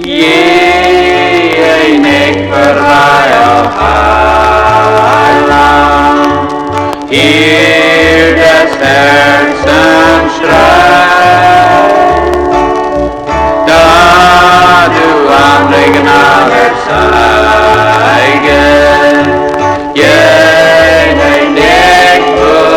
Gehe nicht vorbei auf Heiland, hier des Herzens Streit, da du andere Gnade zeigst, gehe nicht vorbei.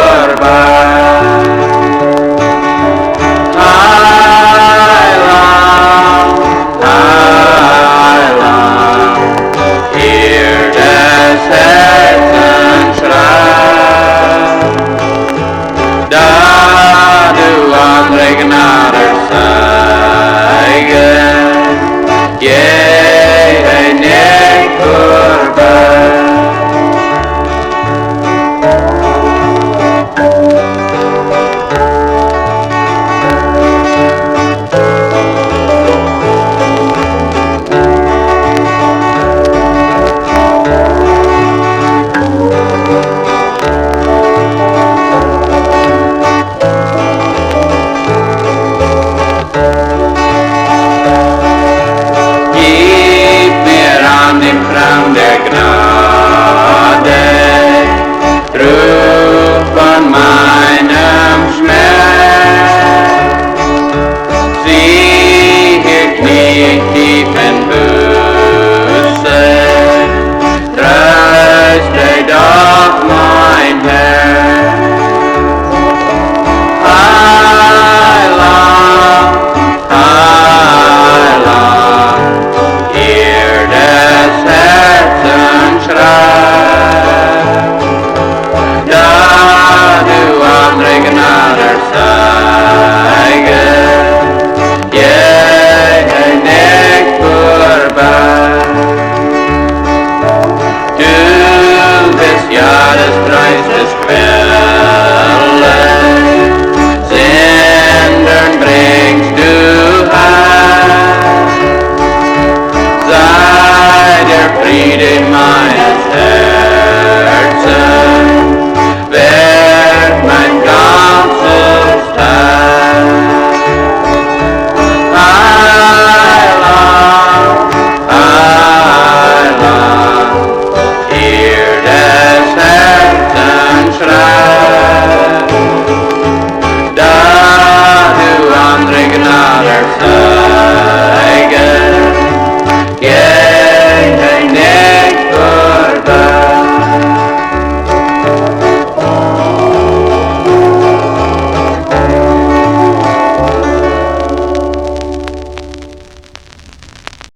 In meines Herzens wird mein ganzes Teil. Heiland, Heiland, hier des Herzens Schrei, da du andere Gnade zeigst.